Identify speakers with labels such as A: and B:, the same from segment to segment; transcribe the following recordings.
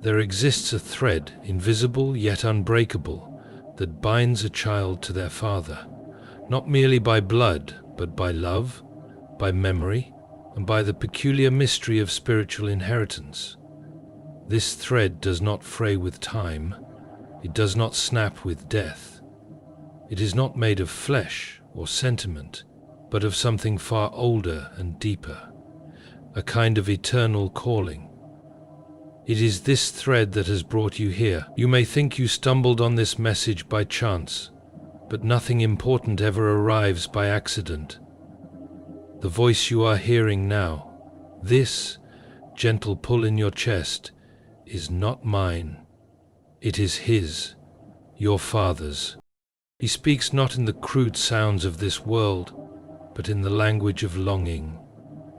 A: There exists a thread, invisible yet unbreakable, that binds a child to their father, not merely by blood, but by love, by memory, and by the peculiar mystery of spiritual inheritance. This thread does not fray with time, it does not snap with death. It is not made of flesh or sentiment, but of something far older and deeper, a kind of eternal calling. It is this thread that has brought you here. You may think you stumbled on this message by chance, but nothing important ever arrives by accident. The voice you are hearing now, this gentle pull in your chest, is not mine. It is his, your father's. He speaks not in the crude sounds of this world, but in the language of longing.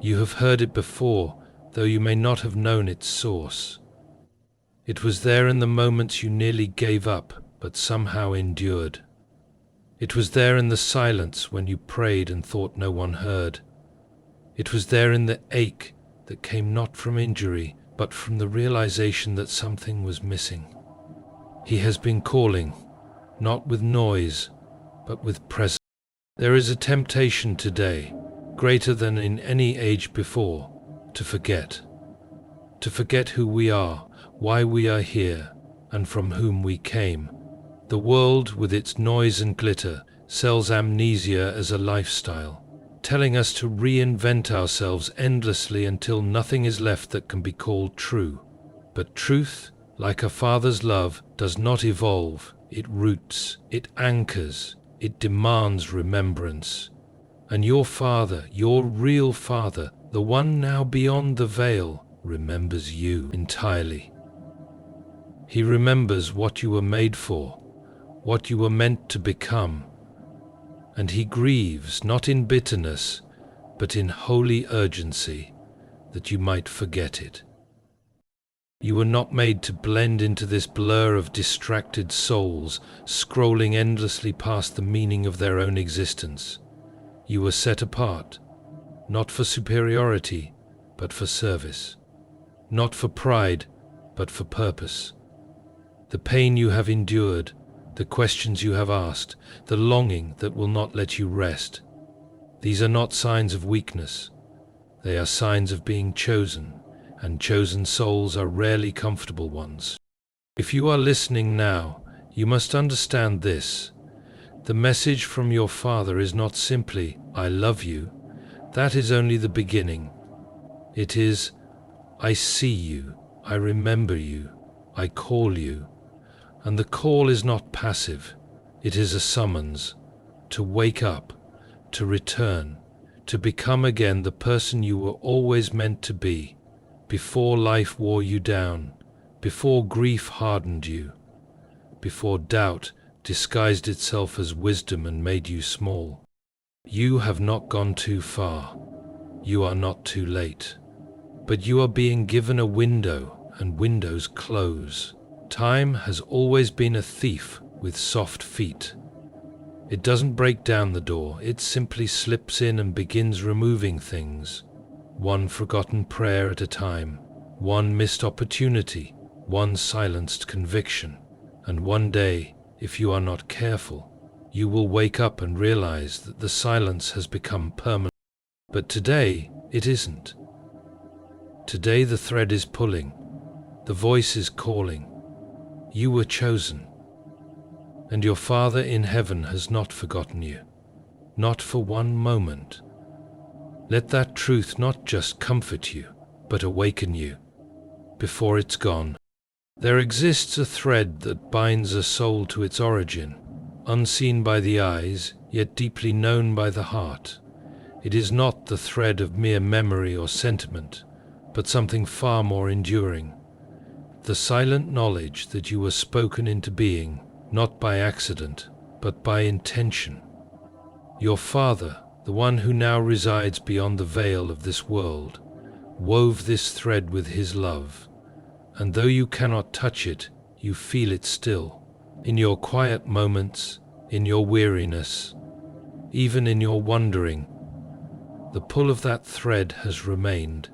A: You have heard it before, though you may not have known its source. It was there in the moments you nearly gave up, but somehow endured. It was there in the silence when you prayed and thought no one heard. It was there in the ache that came not from injury, but from the realization that something was missing. He has been calling, not with noise, but with presence. There is a temptation today, greater than in any age before, to forget who we are, why we are here, and from whom we came. The world, with its noise and glitter, sells amnesia as a lifestyle, telling us to reinvent ourselves endlessly until nothing is left that can be called true. But truth, like a father's love, does not evolve. It roots, it anchors, it demands remembrance. And your father, your real father, the one now beyond the veil, remembers you entirely. He remembers what you were made for, what you were meant to become, and he grieves not in bitterness, but in holy urgency, that you might forget it. You were not made to blend into this blur of distracted souls, scrolling endlessly past the meaning of their own existence. You were set apart, not for superiority, but for service, not for pride, but for purpose. The pain you have endured, the questions you have asked, the longing that will not let you rest, these are not signs of weakness. They are signs of being chosen, and chosen souls are rarely comfortable ones. If you are listening now, you must understand this. The message from your Father is not simply, "I love you." That is only the beginning. It is, "I see you, I remember you, I call you." And the call is not passive, it is a summons to wake up, to return, to become again the person you were always meant to be, before life wore you down, before grief hardened you, before doubt disguised itself as wisdom and made you small. You have not gone too far, you are not too late, but you are being given a window, and windows close. Time has always been a thief with soft feet. It doesn't break down the door, it simply slips in and begins removing things. One forgotten prayer at a time, one missed opportunity, one silenced conviction. And one day, if you are not careful, you will wake up and realize that the silence has become permanent. But today, it isn't. Today the thread is pulling, the voice is calling. You were chosen, and your Father in heaven has not forgotten you, not for one moment. Let that truth not just comfort you, but awaken you, before it's gone. There exists a thread that binds a soul to its origin, unseen by the eyes, yet deeply known by the heart. It is not the thread of mere memory or sentiment, but something far more enduring. The silent knowledge that you were spoken into being, not by accident, but by intention. Your Father, the one who now resides beyond the veil of this world, wove this thread with his love, and though you cannot touch it, you feel it still, in your quiet moments, in your weariness, even in your wandering. The pull of that thread has remained.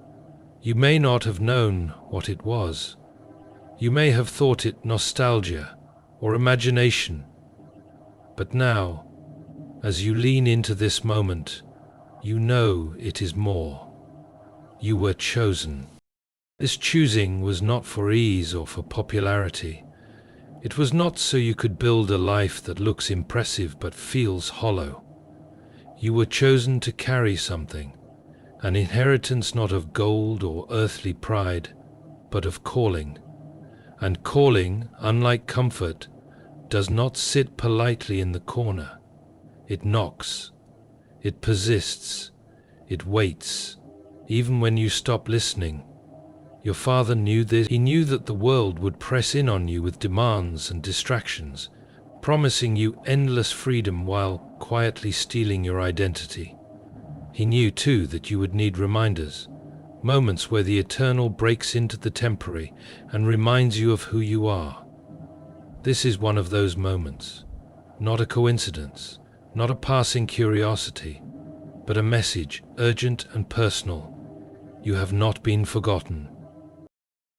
A: You may not have known what it was. You may have thought it nostalgia or imagination, but now, as you lean into this moment, you know it is more. You were chosen. This choosing was not for ease or for popularity. It was not so you could build a life that looks impressive but feels hollow. You were chosen to carry something, an inheritance not of gold or earthly pride, but of calling. And calling, unlike comfort, does not sit politely in the corner. It knocks. It persists. It waits, even when you stop listening. Your father knew this. He knew that the world would press in on you with demands and distractions, promising you endless freedom while quietly stealing your identity. He knew, too, that you would need reminders, moments where the eternal breaks into the temporary and reminds you of who you are. This is one of those moments, not a coincidence, not a passing curiosity, but a message, urgent and personal. You have not been forgotten.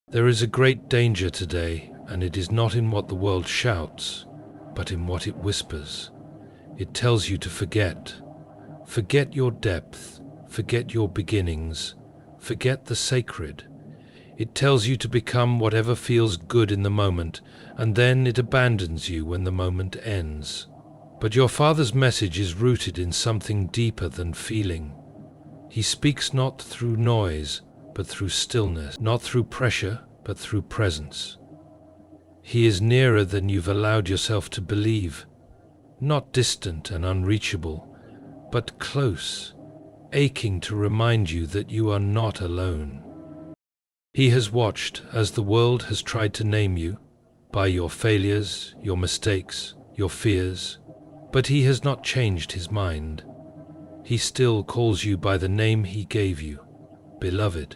A: There is a great danger today, and it is not in what the world shouts, but in what it whispers. It tells you to forget. Forget your depth, forget your beginnings, forget the sacred. It tells you to become whatever feels good in the moment, and then it abandons you when the moment ends. But your father's message is rooted in something deeper than feeling. He speaks not through noise, but through stillness, not through pressure, but through presence. He is nearer than you've allowed yourself to believe, not distant and unreachable, but close, aching to remind you that you are not alone. He has watched as the world has tried to name you, by your failures, your mistakes, your fears, but he has not changed his mind. He still calls you by the name he gave you, beloved.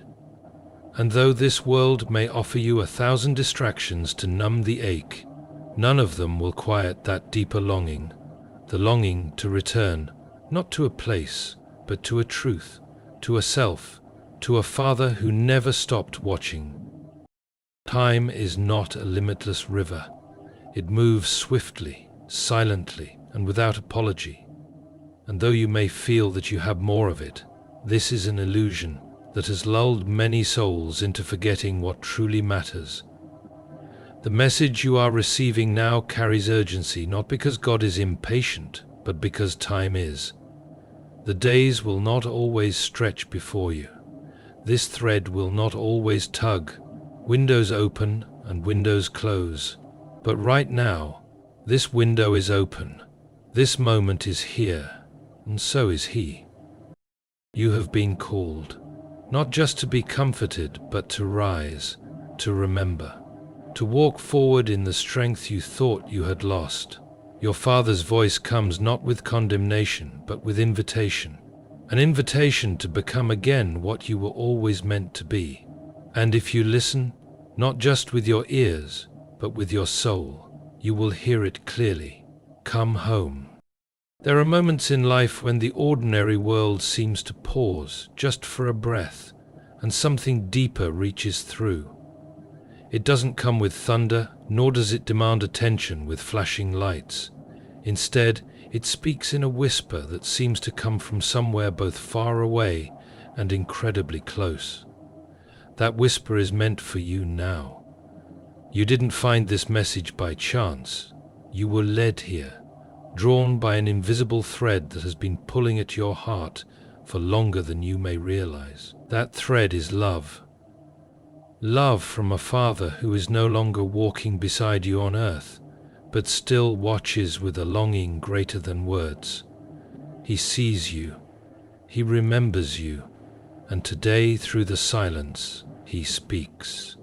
A: And though this world may offer you 1,000 distractions to numb the ache, none of them will quiet that deeper longing, the longing to return, not to a place, but to a truth, to a self, to a father who never stopped watching. Time is not a limitless river. It moves swiftly, silently, and without apology. And though you may feel that you have more of it, this is an illusion that has lulled many souls into forgetting what truly matters. The message you are receiving now carries urgency, not because God is impatient, but because time is. The days will not always stretch before you. This thread will not always tug. Windows open and windows close. But right now, this window is open. This moment is here, and so is He. You have been called, not just to be comforted, but to rise, to remember, to walk forward in the strength you thought you had lost. Your Father's voice comes not with condemnation, but with invitation. An invitation to become again what you were always meant to be. And if you listen, not just with your ears, but with your soul, you will hear it clearly. Come home. There are moments in life when the ordinary world seems to pause just for a breath, and something deeper reaches through. It doesn't come with thunder, nor does it demand attention with flashing lights. Instead, it speaks in a whisper that seems to come from somewhere both far away and incredibly close. That whisper is meant for you now. You didn't find this message by chance. You were led here, drawn by an invisible thread that has been pulling at your heart for longer than you may realize. That thread is love. Love from a Father who is no longer walking beside you on earth, but still watches with a longing greater than words. He sees you. He remembers you. And today, through the silence, He speaks.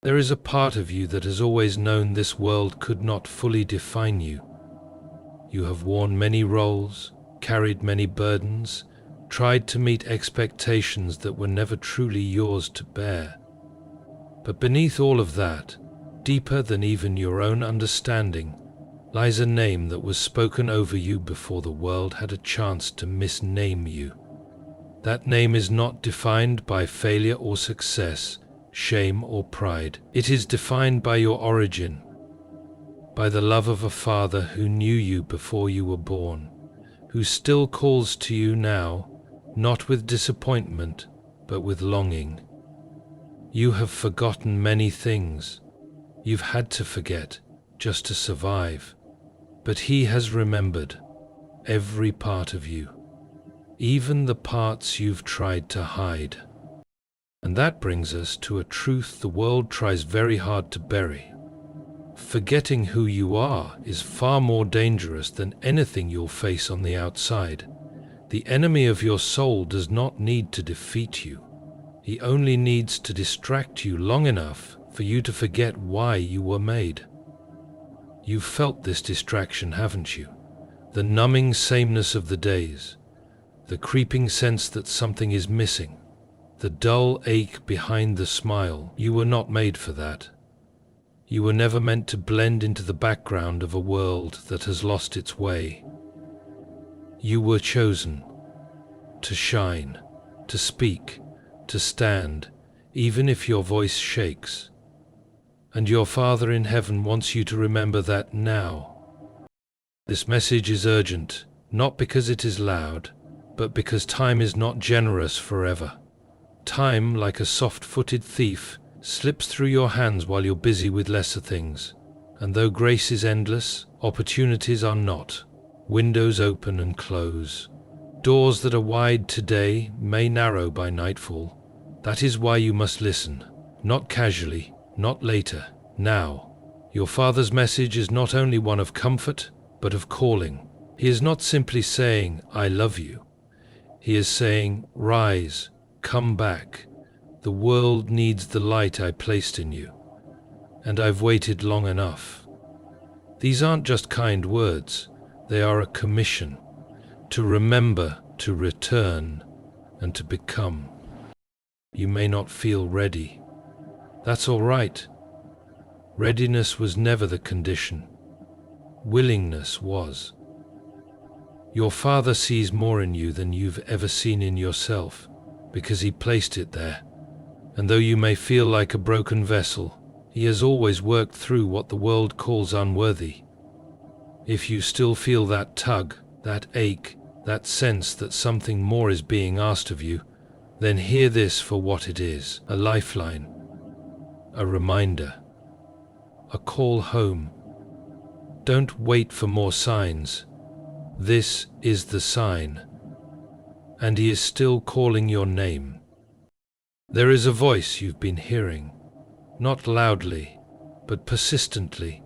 A: There is a part of you that has always known this world could not fully define you. You have worn many roles, carried many burdens, tried to meet expectations that were never truly yours to bear. But beneath all of that, deeper than even your own understanding, lies a name that was spoken over you before the world had a chance to misname you. That name is not defined by failure or success, shame, or pride. It is defined by your origin, by the love of a father who knew you before you were born, who still calls to you now, not with disappointment, but with longing. You have forgotten many things. You've had to forget just to survive. But he has remembered every part of you, even the parts you've tried to hide. And that brings us to a truth the world tries very hard to bury. Forgetting who you are is far more dangerous than anything you'll face on the outside. The enemy of your soul does not need to defeat you. He only needs to distract you long enough for you to forget why you were made. You've felt this distraction, haven't you? The numbing sameness of the days, the creeping sense that something is missing, the dull ache behind the smile. You were not made for that. You were never meant to blend into the background of a world that has lost its way. You were chosen to shine, to speak, to stand, even if your voice shakes. And your Father in heaven wants you to remember that now. This message is urgent, not because it is loud, but because time is not generous forever. Time, like a soft-footed thief, slips through your hands while you're busy with lesser things. And though grace is endless, opportunities are not. Windows open and close. Doors that are wide today may narrow by nightfall. That is why you must listen, not casually, not later, now. Your Father's message is not only one of comfort, but of calling. He is not simply saying, I love you. He is saying, rise, come back. The world needs the light I placed in you, and I've waited long enough. These aren't just kind words, they are a commission to remember, to return, and to become. You may not feel ready. That's all right. Readiness was never the condition. Willingness was. Your Father sees more in you than you've ever seen in yourself, because He placed it there. And though you may feel like a broken vessel, He has always worked through what the world calls unworthy. If you still feel that tug, that ache, that sense that something more is being asked of you, then hear this for what it is: a lifeline, a reminder, a call home. Don't wait for more signs. This is the sign, and He is still calling your name. There is a voice you've been hearing, not loudly, but persistently,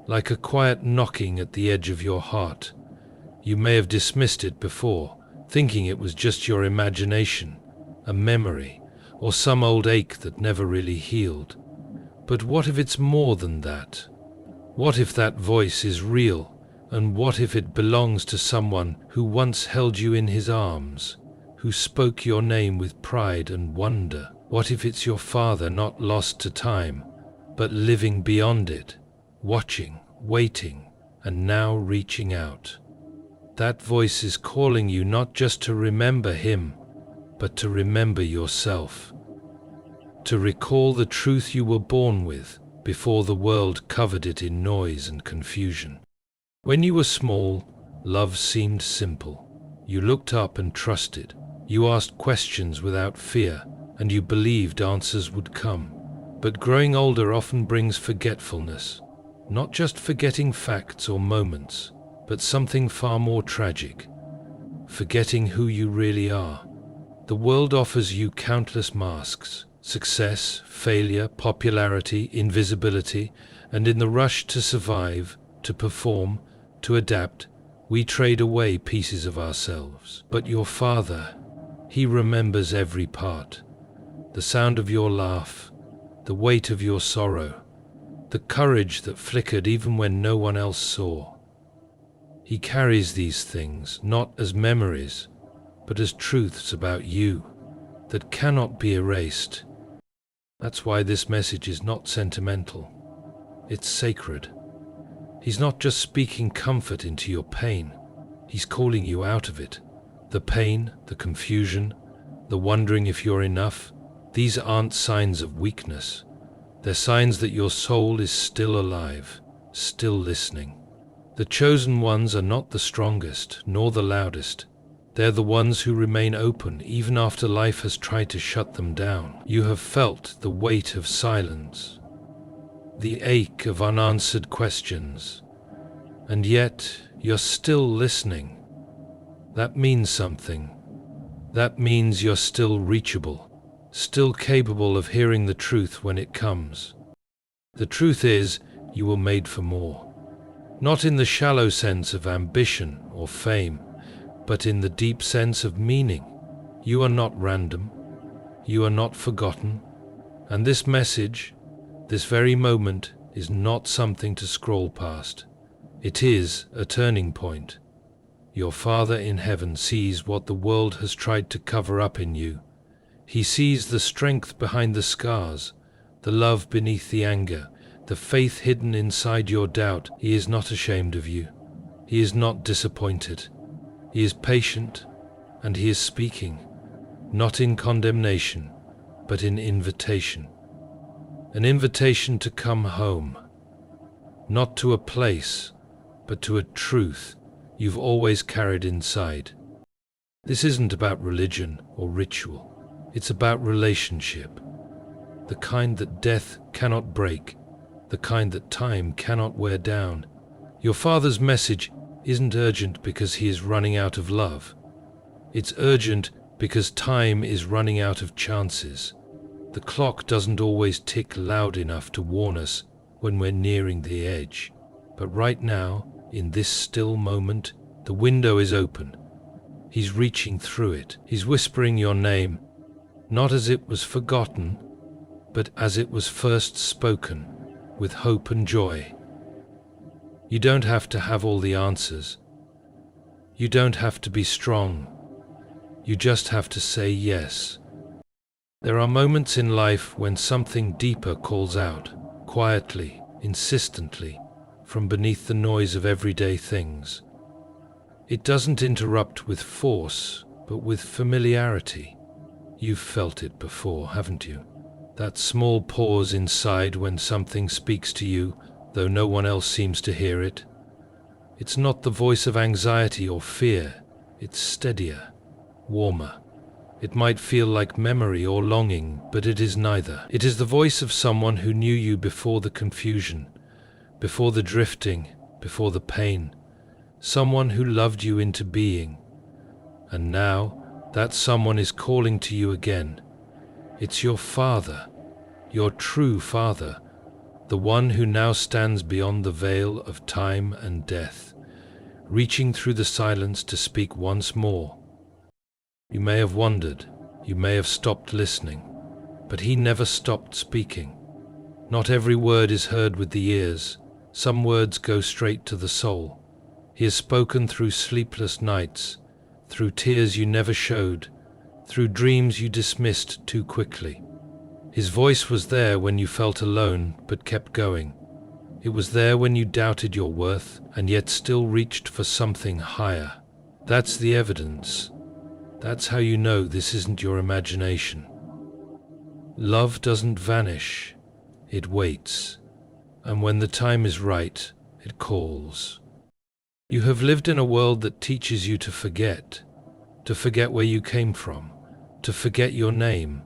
A: like a quiet knocking at the edge of your heart. You may have dismissed it before, thinking it was just your imagination, a memory, or some old ache that never really healed. But what if it's more than that? What if that voice is real, and what if it belongs to someone who once held you in his arms, who spoke your name with pride and wonder? What if it's your Father, not lost to time, but living beyond it, watching, waiting, and now reaching out? That voice is calling you not just to remember Him, but to remember yourself, to recall the truth you were born with before the world covered it in noise and confusion. When you were small, love seemed simple. You looked up and trusted. You asked questions without fear, and you believed answers would come. But growing older often brings forgetfulness, not just forgetting facts or moments, but something far more tragic: forgetting who you really are. The world offers you countless masks: success, failure, popularity, invisibility, and in the rush to survive, to perform, to adapt, we trade away pieces of ourselves. But your Father, He remembers every part: the sound of your laugh, the weight of your sorrow, the courage that flickered even when no one else saw. He carries these things not as memories, but as truths about you that cannot be erased. That's why this message is not sentimental. It's sacred. He's not just speaking comfort into your pain. He's calling you out of it. The pain, the confusion, the wondering if you're enough. These aren't signs of weakness. They're signs that your soul is still alive, still listening. The chosen ones are not the strongest, nor the loudest. They're the ones who remain open even after life has tried to shut them down. You have felt the weight of silence, the ache of unanswered questions, and yet you're still listening. That means something. That means you're still reachable, still capable of hearing the truth when it comes. The truth is, you were made for more. Not in the shallow sense of ambition or fame, but in the deep sense of meaning. You are not random. You are not forgotten. And this message, this very moment, is not something to scroll past. It is a turning point. Your Father in heaven sees what the world has tried to cover up in you. He sees the strength behind the scars, the love beneath the anger, the faith hidden inside your doubt. He is not ashamed of you. He is not disappointed. He is patient, and he is speaking, not in condemnation, but in invitation. An invitation to come home, not to a place, but to a truth you've always carried inside. This isn't about religion or ritual. It's about relationship, the kind that death cannot break, the kind that time cannot wear down. Your Father's message isn't urgent because he is running out of love. It's urgent because time is running out of chances. The clock doesn't always tick loud enough to warn us when we're nearing the edge. But right now, in this still moment, the window is open. He's reaching through it. He's whispering your name, not as it was forgotten, but as it was first spoken, with hope and joy. You don't have to have all the answers. You don't have to be strong. You just have to say yes. There are moments in life when something deeper calls out, quietly, insistently, from beneath the noise of everyday things. It doesn't interrupt with force, but with familiarity. You've felt it before, haven't you? That small pause inside when something speaks to you, though no one else seems to hear it. It's not the voice of anxiety or fear. It's steadier, warmer. It might feel like memory or longing, but it is neither. It is the voice of someone who knew you before the confusion, before the drifting, before the pain. Someone who loved you into being. And now, that someone is calling to you again. It's your Father, your true Father, the one who now stands beyond the veil of time and death, reaching through the silence to speak once more. You may have wondered, you may have stopped listening, but he never stopped speaking. Not every word is heard with the ears. Some words go straight to the soul. He has spoken through sleepless nights, through tears you never showed, through dreams you dismissed too quickly. His voice was there when you felt alone, but kept going. It was there when you doubted your worth, and yet still reached for something higher. That's the evidence. That's how you know this isn't your imagination. Love doesn't vanish, it waits. And when the time is right, it calls. You have lived in a world that teaches you to forget where you came from, to forget your name,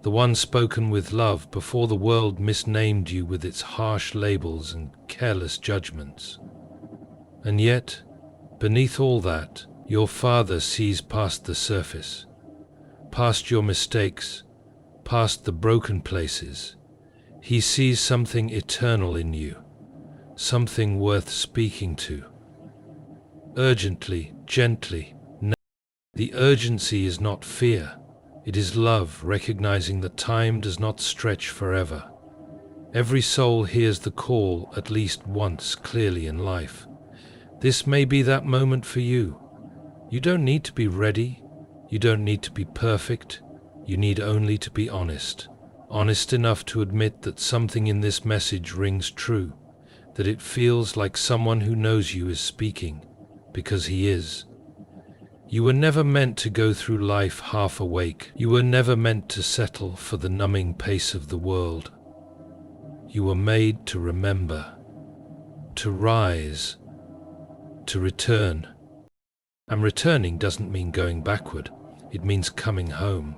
A: the one spoken with love before the world misnamed you with its harsh labels and careless judgments. And yet, beneath all that, your Father sees past the surface, past your mistakes, past the broken places. He sees something eternal in you, something worth speaking to. Urgently, gently. The urgency is not fear. It is love, recognizing that time does not stretch forever. Every soul hears the call at least once clearly in life. This may be that moment for you. You don't need to be ready. You don't need to be perfect. You need only to be honest. Honest enough to admit that something in this message rings true, that it feels like someone who knows you is speaking, because he is. You were never meant to go through life half awake. You were never meant to settle for the numbing pace of the world. You were made to remember, to rise, to return. And returning doesn't mean going backward. It means coming home,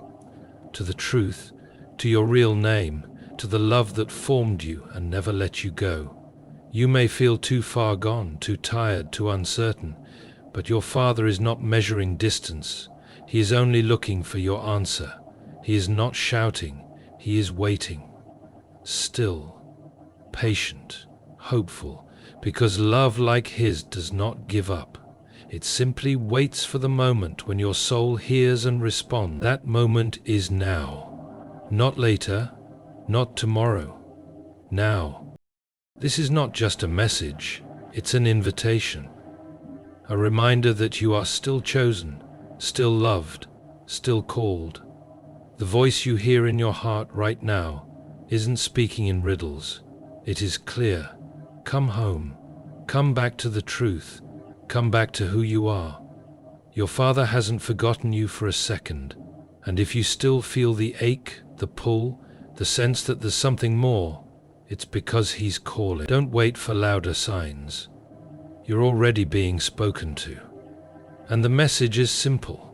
A: to the truth, to your real name, to the love that formed you and never let you go. You may feel too far gone, too tired, too uncertain, but your Father is not measuring distance. He is only looking for your answer. He is not shouting. He is waiting. Still, patient, hopeful, because love like His does not give up. It simply waits for the moment when your soul hears and responds. That moment is now. Not later, not tomorrow. Now. This is not just a message, it's an invitation. A reminder that you are still chosen, still loved, still called. The voice you hear in your heart right now isn't speaking in riddles. It is clear. Come home. Come back to the truth. Come back to who you are. Your Father hasn't forgotten you for a second. And if you still feel the ache, the pull, the sense that there's something more, it's because He's calling. Don't wait for louder signs. You're already being spoken to. And the message is simple.